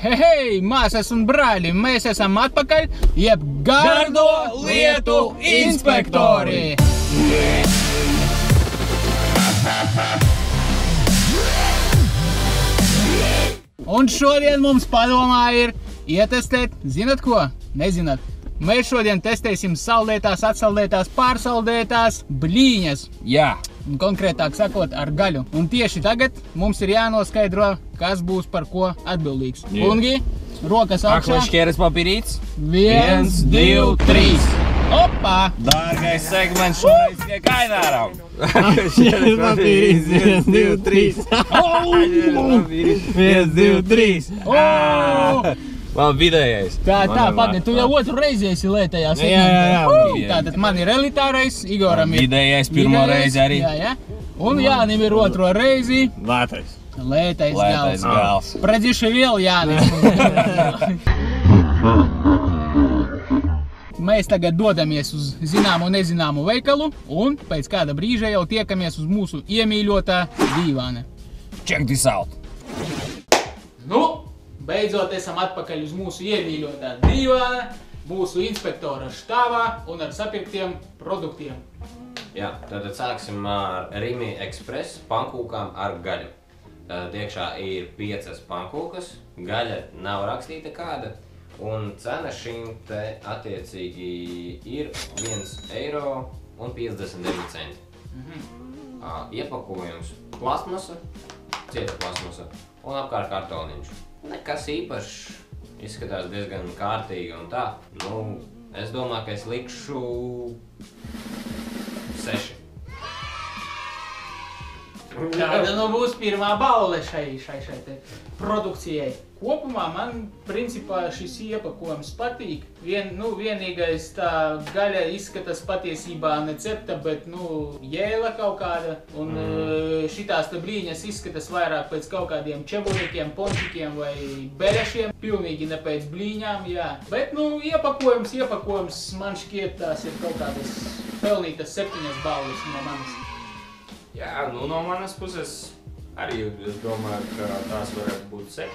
Hei, māsas un brāļi, mēs esam atpakaļ, jeb gardo lietu inspektori! Un šodien mums padomā ir ietestēt, zinat ko? Nezināt. Mēs šodien testēsim saldētās, atsaldētās, pārsaldētās blīņas. Jā. Un konkrētāk sakot, ar gaļu. Un tieši tagad mums ir jānoskaidro, kas būs par ko atbildīgs. Ungi, rokas augšā. Aklais šķēres papīrīts. 1, 2, 3. Opā! Dārgais segments šoreiz tiek Aināram. Šķēres papīrīts. 1, 2, 3. 1, 2, 3. Vēl vidējais. Tā, pagaid, tu jau otru reizi esi lētajā segmentā. Jā. Tātad man ir elitārais, Igoram ir Vidējais pirmo reizi arī. Jā. Un Jānim ir otro reizi. Lētais. Lētais Lētais gals. Pradziši vēl Jānis. Mēs tagad dodamies uz zināmu un nezināmu veikalu un pēc kāda brīža jau tiekamies uz mūsu iemīļotā dīvāna. Check this out. Nu, beidzot esam atpakaļ uz mūsu iemīļotā dīvāna, mūsu inspektora štāvā un ar sapirktiem produktiem. Jā, tad sāksim ar Rimi Express pankūkām ar gaļu. Tad iekšā ir 5 pankūkas, gaļa nav rakstīta kāda, un cena šīm te attiecīgi ir 1,59 eiro. Iepakojums plasmasa, cieta plasmasa un apkārt kartoniņš. Nekas īpašs, izskatās diezgan kārtīgi un tā. Nu, es domāju, ka es likšu 6. Tāda nu būs pirmā balve šai te produkcijai. Kopumā man principā šis iepakojums patīk. Vienīgais tā gaļa izskatās patiesībā necepta, bet jēla kaut kāda. Un šitās te blīņas izskatās vairāk pēc kaut kādiem čeburikiem, pončikiem vai belešiem. Pilnīgi ne pēc blīņām, jā. Bet iepakojums man šķiet tās ir kaut kādas pelnītas 7 balvas no manis. Jā, no manas puses arī es domāju, ka tās varētu būt 7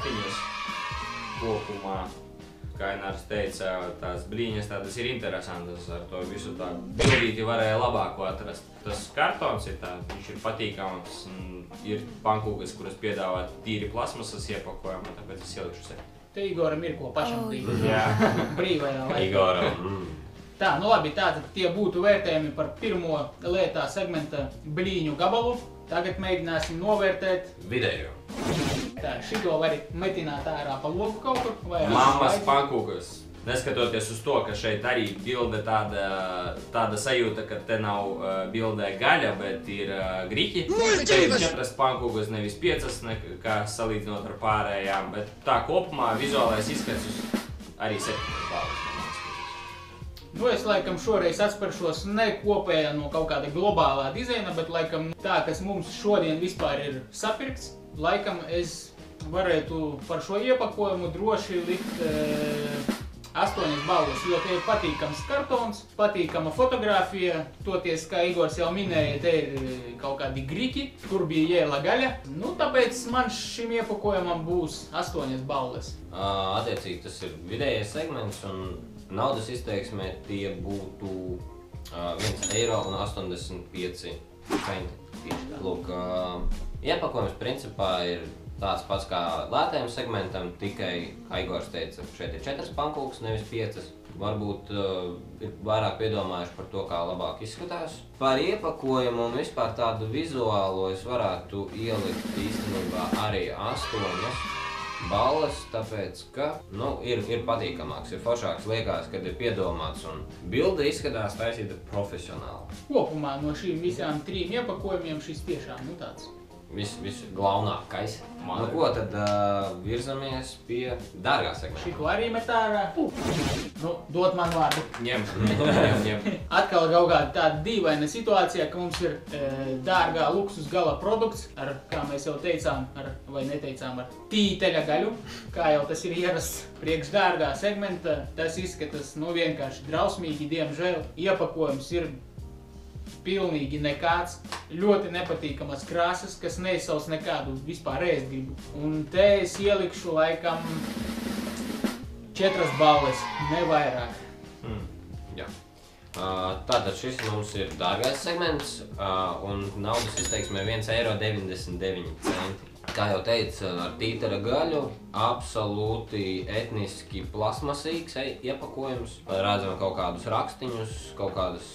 kopumā. Kā Ainārs teica, tās blīņas tādas ir interesantas, ar to visu tā bildīti varēja labāko atrast. Tas kartons ir viņš ir patīkams, ir pankūkas, kuras piedāvā tīri plasmasas iepakojumā, tāpēc es ielikšu 7. Te Igoram ir ko pašam tīt. Jā. Brīvajā laikā. Igoram. Tā, labi, tātad tie būtu vērtējumi par pirmo lētā segmenta blīņu gabalu. Tagad mēģināsim novērtēt Vidējo. Tā, šito var metināt ārā pa loku kaut kur? Vai Mammas pankūkas. Neskatoties uz to, ka šeit arī bilde tāda sajūta, ka te nav bildē gaļa, bet ir griķi. Te ir 4 pankūkas, nevis 5, kā salīdzinot ar pārējām, bet tā kopumā vizuālais izskats arī 7 balvas. Es laikam šoreiz atsperšos ne kopējā no kaut kāda globālā dizaina, bet laikam tā, kas mums šodien vispār ir sapirkts, laikam es varētu par šo iepakojumu droši likt 8 balvas, jo te ir patīkams kartons, patīkama fotografija, toties, kā Igors jau minēja, te ir kaut kādi griķi, kur bija jēla gaļa. Tāpēc man šim iepakojumam būs 8 balvas. Attiecīgi tas ir vidējais segments un naudas izteiksmē tie būtu 1,85 eiro. Lūk, iepakojums principā ir tāds pats kā lētajam segmentam, tikai, kā Igors teica, šeit ir 4 pankūkas, nevis 5. Varbūt ir vairāk piedomājuši par to, kā labāk izskatās. Par iepakojumu un vispār tādu vizuālo es varētu ielikt īstenībā arī 8 balvas, tāpēc, ka ir patīkamāks, ir foršāks, liekas, kad ir piedomāts un bilde izskatās taisīta profesionāli. Kopumā no šīm visām 3 iepakojumiem šis tiešām tāds. Viss glaunākais. Ko tad virzamies pie dārgā segmenta? Šito arī met ārā. Dod man vārdu. Ņem. Atkal kaut kāda tāda dīvaina situācija, ka mums ir dārgā luksus gala produkts ar, kā mēs jau teicām, vai neteicām, ar tīteļa gaļu, kā jau tas ir ierasts priekš dārgā segmenta. Tas izskatās vienkārši drausmīgi, diemžēl. Iepakojums ir pilnīgi nekāds, ļoti nepatīkamas krāsas, kas neizsauc nekādu vispār ēstgribu. Un te es ielikšu laikam 4 balles, ne vairāk. Jā. Tātad šis mums ir dārgais segments, un naudas izteiksmē 1,99 €. Kā jau teicu, ar tītara gaļu, absolūti etniski plasmasīgs iepakojums. Redzam kaut kādus rakstiņus, kaut kādas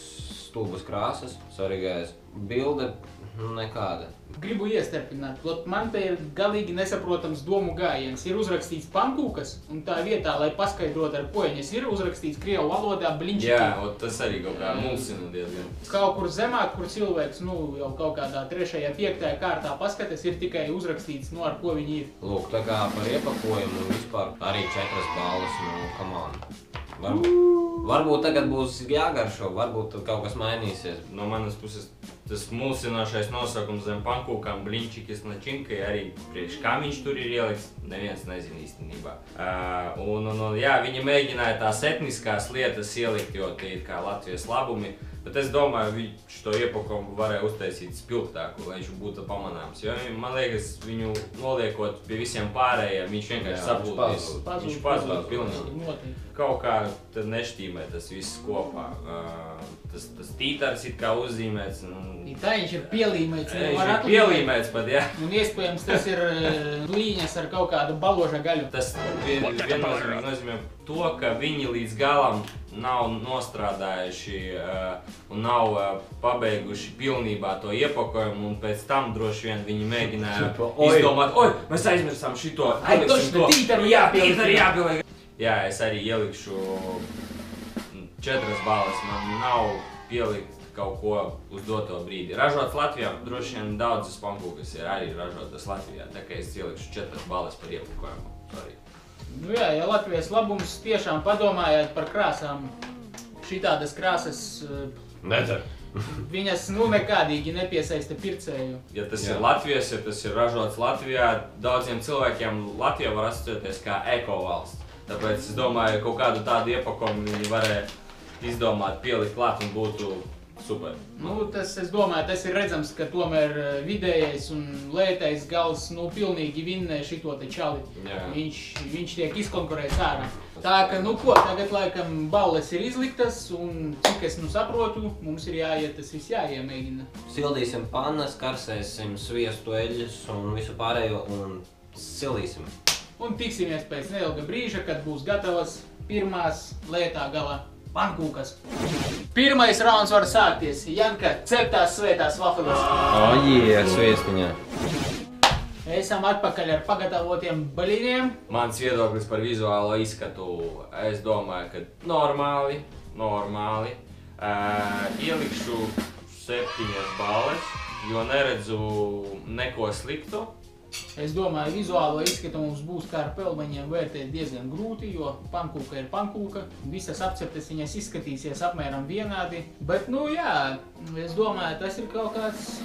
stulbas krāsas, svarīgais bilde nekāda. Gribu iestarpināt, man te ir galīgi nesaprotams domu gājiens. Ir uzrakstīts pankūkas, un tā vietā, lai paskaidrotu ar poeņas, ir uzrakstīts krievu valodā bliņčiki. Jā, tas arī kaut kā mulsina diezgan. Kaut kur zemāk, kur cilvēks, jau kaut kādā 3., 5. kārtā paskatās, ir tikai uzrakstīts, ar ko viņi ir. Lūk, tā kā par iepakojumu vispār arī 4 balles, come on. Varbūt tagad būs jāgaršo, varbūt tad kaut kas mainīsies. No manas puses tas mulsinošais nosaukums zem pankūkām bliņčikis načinkai arī priekš kā viņš tur ir ielikts, neviens nezina īstenībā. Jā, viņi mēģināja tās etniskās lietas ielikt, jo tie ir kā Latvijas labumi, bet es domāju, viņš to iepakojumu varēja uztaisīt spilgtāku, lai viņš būtu pamanāms. Jo man liekas, viņu noliekot pie visiem pārējiem, viņš vienkārši saplūdīs. Viņš pazūd pilnīgi. Kaut kā tad nešķīmē tas viss kopā. Tas tītars it kā uzzīmēts. Tā viņš ir pielīmēts. Viņš ir pielīmēts pat, jā. Un iespējams tas ir blīņas ar kaut kādu baloža gaļu. Tas viennozīmīgi nozīmē to, ka viņi līdz galam nav nostrādājuši un nav pabeiguši pilnībā to iepakojumu, un pēc tam droši vien viņi mēģināja izdomāt, mēs aizmirsām šito, tītaru jāpieliek. Jā, es arī ielikšu 4 balles, man nav pielikt kaut ko uz doto brīdi. Ražots Latvijā, droši vien daudzas pankūkas ir arī ražotas Latvijā, tā kā es ielikšu 4 balles par iepakojumu. Jā, ja Latvijas labums tiešām padomājāt par krāsām, šitādas krāsas Nedzer. Viņas nekādīgi nepiesaista pircēju. Ja tas ir Latvijas, ja tas ir ražots Latvijā, daudziem cilvēkiem Latvija var asociēties kā eko-valsts. Tāpēc es domāju, ka kaut kādu tādu iepakojumu viņi varēja izdomāt, pielikt klāt un būtu super. Es domāju, tas ir redzams, ka tomēr vidējais un lētais gals pilnīgi vinnē šito te čali. Viņš tiek izkonkurēts ārā. Tā ka, tagad laikam balles ir izliktas un cik es saprotu, mums ir jāiet, tas viss jāiemēģina. Sildīsim pannas, karsēsim sviestu, eļļus un visu pārējo un sildīsim. Un tiksimies pēc neilga brīža, kad būs gatavas pirmās lētā galā pankūkas. Pirmais rauns var sākties. Janka, cep tās svētās vafeles. Sviestiņā. Esam atpakaļ ar pagatavotiem baļīniem. Mans viedoklis par vizuālo izskatu, es domāju, ka normāli. Ielikšu 7 balles, jo neredzu neko sliktu. Es domāju, vizuālo izskatu mums būs kā ar pelmeņiem vērtēt diezgan grūti, jo pankūka ir pankūka. Visas apceptes viņas izskatīsies apmēram vienādi. Bet, es domāju, tas ir kaut kāds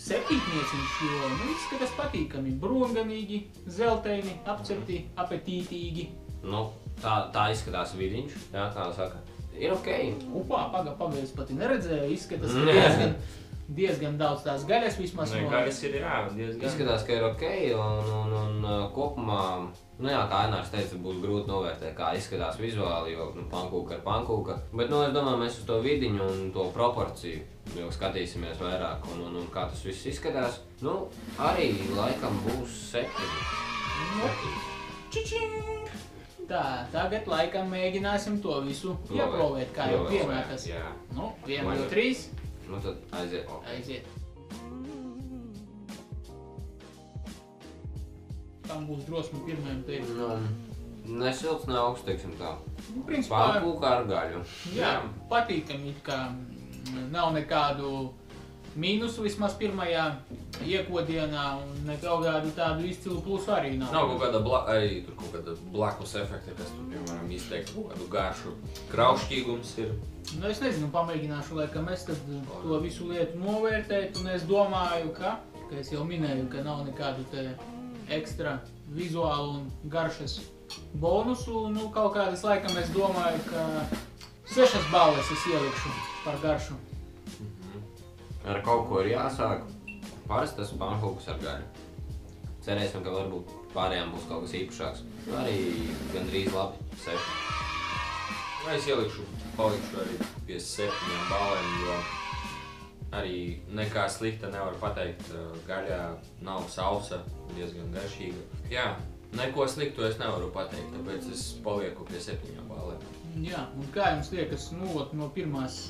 septītnieciņš, jo izskatās patīkami. Brūnganīgi, zeltaini, apcepti, apetītīgi. Tā izskatās vidiņš, jā, kā saka. Ir okei. Paga, es pati neredzēju, izskatās diezgan daudz tās gaļas vismaz. Gaļas ir, jā, diezgan. Izskatās, ka ir okei, un kopumā, kā Ainārs teica, būs grūti novērtēt, kā izskatās vizuāli, jo pankūka ir pankūka. Bet, es domāju, mēs uz to vidiņu un to proporciju jau skatīsimies vairāk, un kā tas viss izskatās. Arī laikam būs 7. Tā, tagad laikam mēģināsim to visu ieprovēt, kā jau pienākas. 1, 2, 3. Tad aiziet. Aiziet. Tam būs drosmi pirmajam teikt. Ne silts, ne augsts, teiksim tā. Principā, pankūka ar gaļu. Jā, patīkami, kā nav nekādu mīnusu vismaz pirmajā iekodienā un ne kaut kādu tādu izcilu plusu arī nav. Nav kaut kāda blakus efekta, kas tur, piemēram, izteikt kaut kādu garšu. Kraušķīgums ir. Es nezinu, pamēģināšu, laikam es tad to visu lietu novērtēt, un es domāju, ka es jau minēju, ka nav nekādu te ekstra vizuālu un garšas bonusu, kaut kādas laikam es domāju, ka 6 balles es ielikšu par garšu. Ar kaut ko ir jāsāk. Parasti tas pankūkas ar gaļu. cerēsim, ka varbūt pārējām būs kaut kas īpašāks. Arī gandrīz labi, 6. Es palikšu arī pie 7 balēm, jo arī nekā slikta nevar pateikt. Gaļā nav sausa, diezgan garšīga. Jā, neko sliktu es nevaru pateikt, tāpēc es palieku pie 7 balēm. Jā, un kā jums liekas, no pirmās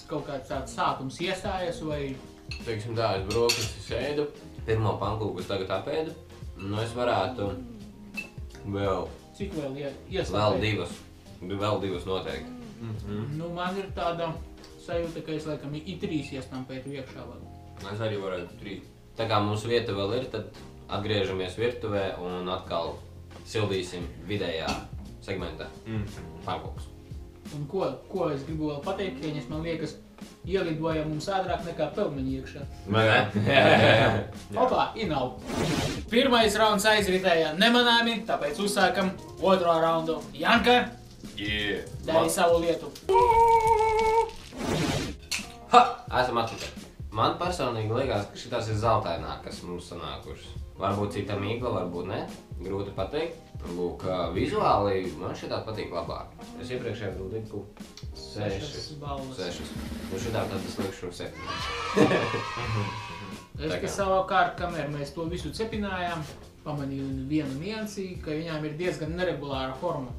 kaut kāds tāds sākums iestājas vai? Teiksim tā, es brokastis ēdu, pirmo pankūku es tagad apēdu, es varētu vēl... Cik vēl ieslēgt? Vēl divas noteikti. Man ir tāda sajūta, ka es laikam i3 iestampētu iekšā vēl. Es arī varētu 3. Tā kā mums vieta vēl ir, tad atgriežamies virtuvē un atkal sildīsim vidējā segmentā pankūkus. Un ko es gribu vēl pateikt, Kieņas, man liekas, ielidoja mums ātrāk nekā pelmeņi iekšā. Jā. Opā, nav. Pirmais rauns aizritēja nemanāmi, tāpēc uzsākam otro raundu. Janka, dari savu lietu. Esam atpakaļ. Man personīgi liekas, ka šitās ir zeltaināk, kas mums sanākušas. Varbūt cita mīkla, varbūt ne. Grūti pateikt. Lūk, vizuāli man šitā patīk labāk. Es iepriekšējā liku 6 balvas. 6. Šitā tad es likšu 7. Es ka savukārt, kamēr mēs to visu cepinājām, pamanīju vienu niansi, ka viņām ir diezgan neregulāra forma.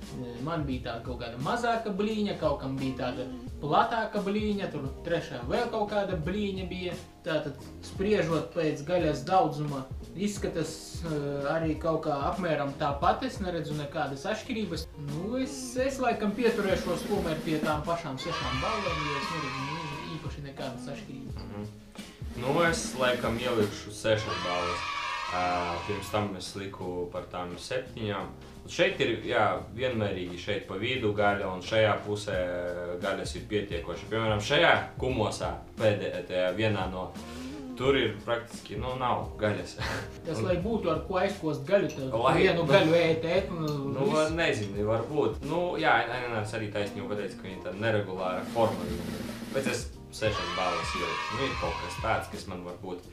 Man bija tāda kaut kāda mazāka blīņa, kaut kam bija tāda platāka blīņa, tur trešā vēl kaut kāda blīņa bija. Tātad, spriežot pēc gaļas daudzuma, izskatās arī kaut kā apmēram tāpat, es neredzu nekādas atšķirības. Es laikam pieturēšos tomēr pie tām pašām 6 balvām, jo es neredzu īpaši nekādas atšķirības. Es laikam ielikšu 6 balvas. Pirms tam es liku par tām 7. Šeit ir vienmērīgi šeit pa vidu gaļa un šajā pusē gaļas ir pietiekoši. Piemēram, šajā kumosā pēdējā vienā no tur ir praktiski, nav gaļas. Tas, lai būtu ar ko aizkost gaļu, tad vienu gaļu ēt un... Nezinu, varbūt. Ainars arī taisnība pateica, ka viņa tāda neregulāra forma. Pēc es 6 balvas ielikšu. Ir kaut kas tāds, kas man varbūt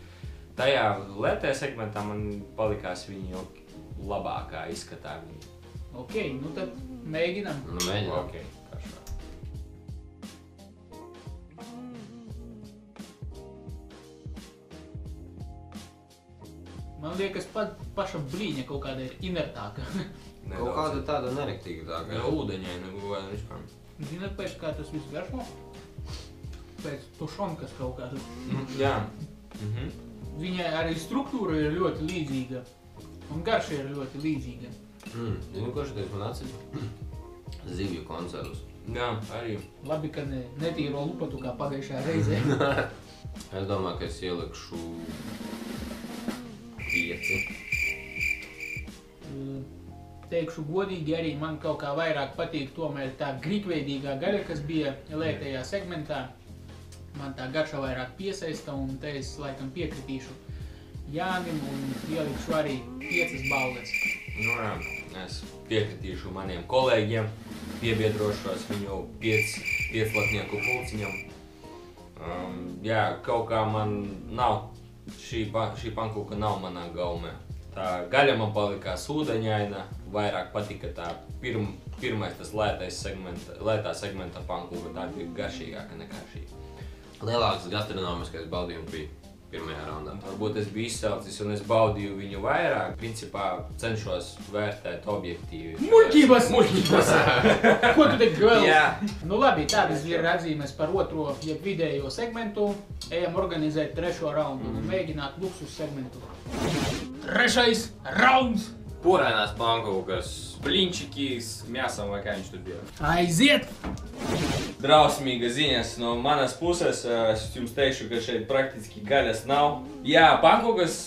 tajā lētajā segmentā man palikās viņa labākā izskatā. Ok, tad mēģinam. Mēģinam. Ok, karšā. Man liekas, paša blīņa kaut kāda ir inertāka. Kaut kāda tāda nerektīgāka. Ūdeņaina vai vispār. Zināt, pēc kā tas viss garšo? Pēc tušonkas kaut kāda. Jā. Viņai arī struktūra ir ļoti līdzīga. Un garša ir ļoti līdzīga. Zinu, ko šitais man atceļ? Zivju konservus. Jā, arī. Labi, ka netīro lupatu kā pagaišajā reizē. Es domāju, ka es ielikšu 5. Teikšu godīgi, arī man kaut kā vairāk patīk tomēr tā grikveidīgā gaļa, kas bija lētajā segmentā. Man tā garša vairāk piesaista, un te es laikam piekritīšu Jānim un ielikšu arī 5 balles. Es piekritīšu maniem kolēģiem, piebiedrošos viņu 5-latnieku pulciņam. Kaut kā man nav, šī pankūka nav manā gaumē. Tā gaļa man palikās ūdeņaina, vairāk patika tā pirmais tas lētā segmenta pankūka, tā bija garšīgāka nekā šī. Lielāks gastronomiskais baudījums bija pirmajā raundā. Varbūt es biju izcelcis un es baudīju viņu vairāk. Principā cenšos vērtēt objektīvi. Muļķības! Ko tu te vēl? Jā. Labi, tādas ir atzīmes par otro, jeb vidējo segmentu. Ejam organizēt 3. raundu un mēģināt luksus segmentu. 3. rauns! Porainās pankūkas, bliņčiki s мясом vai kā viņš tur bija. Aiziet! Drausmīga ziņas no manas puses, es jums teikšu, ka šeit praktiski gaļas nav. Jā, pankūkas,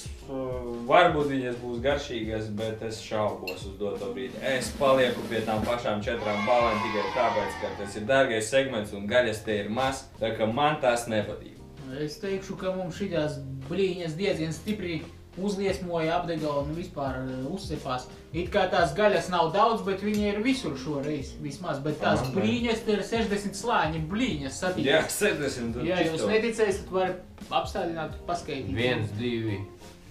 varbūt viņas būs garšīgas, bet es šaubos uz doto brīdi. Es palieku pie tām pašām 4 balēm tikai tāpēc, ka tas ir dārgais segments un gaļas te ir maz, tā ka man tas nepatīk. Es teikšu, ka mums šitās blīņas diezgan stipri uzliesmoja apdega un vispār uzcepās. It kā tās gaļas nav daudz, bet viņa ir visur šoreiz vismaz, bet tās blīņas te ir 60 slāņi blīņas satītas. Jā, 60. Ja jūs neticēsiet, var apstādināt, paskaidīt. 1, 2,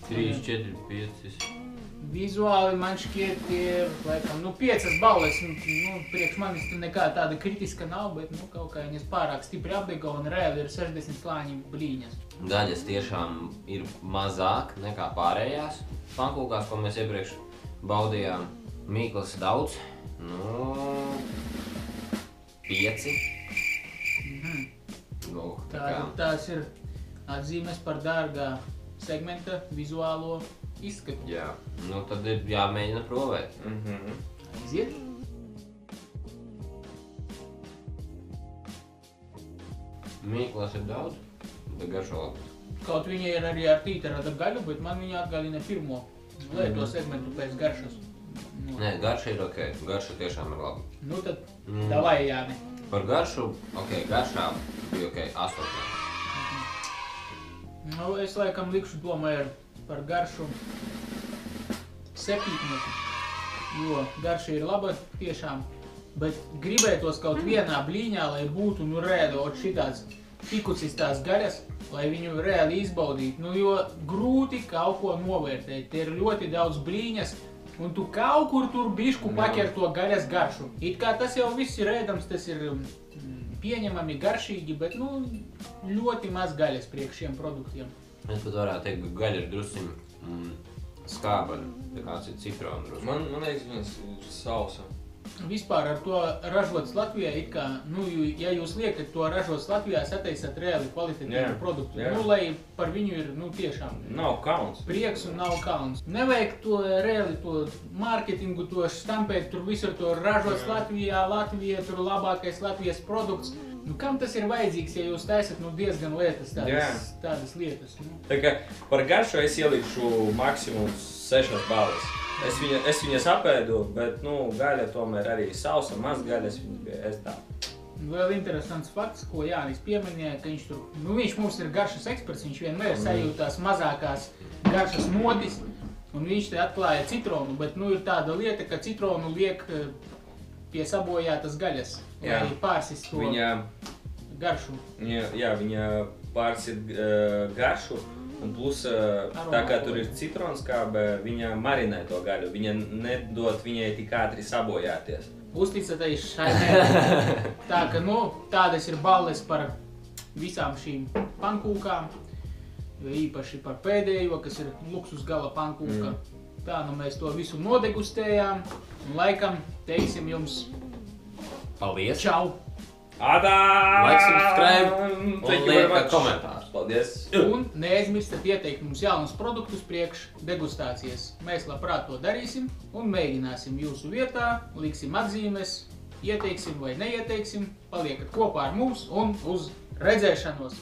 3, 4, 5. Vizuāli man šķiet, ir, laikam, 5 balles, priekš manis nekā tāda kritiska nav, bet, kaut kā viņas pārāk stipri apdega un reāli ir 60 slāņi blīņas. Gaļas tiešām ir mazāk nekā pārējās pankūkās, ko mēs iepriekš baudījām. Mīklas daudz, 5. Tās ir atzīmes par dārgā segmenta vizuālo izskatu. Jā, tad ir jāmēģina provēt. Aiziet. Mīklas ir daudz, bet garšo labi. Kaut viņa ir arī ar tīterada gaļu, bet man viņa atgādina pirmo lēto segmentu pēc garšas. Nē, garša ir ok, garša tiešām ir labi. Tad davai, Jāni. Par garšu, garšā bija ok, 8. Es laikam likšu domāju par garšu 7, jo garša ir laba tiešām, bet gribētos kaut vienā blīņā, lai būtu reāli šitāds tikusis tās gaļas, lai viņu reāli izbaudītu, jo grūti kaut ko novērtēt. Te ir ļoti daudz blīņas, un tu kaut kur tur bišku paķer to gaļas garšu. It kā tas jau viss ir ēdams, tas ir pieņemami, garšīgi, bet ļoti maz gaļas priekš šiem produktiem. Es pat varētu teikt, ka gaļa ir drusciņ skābaļa, tā kāds ir citrona drusciņ. Man liekas, viņas ir sausa. Vispār ar to ražots Latvijā, it kā, ja jūs liekat to ražots Latvijā, sataisat reāli kvalitatīvu produktu, lai par viņu ir, tiešām Nav kauns. prieks un nav kauns. Nevajag to reāli, to marketingu, to štampēt, tur visur to ražots Latvijā, tur labākais Latvijas produkts. Kam tas ir vajadzīgs, ja jūs taisat diezgan lietas tādas lietas? Tā kā par garšu es ielikšu maksimums 6 balles. Es viņas apēdu, bet, gaļa tomēr arī sausa, maz gaļas viņas bija tā. Vēl interesants fakts, ko Jānis pieminēja, ka viņš tur, viņš mums ir garšas eksperts, viņš vienmēr sajūtās mazākās garšas modis, un viņš te atklāja citronu, bet, ir tāda lieta, ka citronu liek pie sabojātas gaļas, lai pārsist to garšu. Jā, viņa pārsit garšu. Un plus, tā kā tur ir citronskābe, viņa marinē to gaļu, viņa nedod viņai tik ātri sabojāties. Uzticaties šai mērķi. Tā ka, tādas ir balles par visām šīm pankūkām, jo īpaši par pēdējo, kas ir luksus gala pankūka. Tā, mēs to visu nodegustējām, un laikam teiksim jums paldies! Čau! Adā! Like, subscribe un liekat komentārus. Paldies! Un neaizmirstat ieteikt mums jaunus produktus priekš degustācijas. Mēs labprāt to darīsim un mēģināsim jūsu vietā, liksim atzīmes, ieteiksim vai neieteiksim, paliekat kopā ar mums un uz redzēšanos!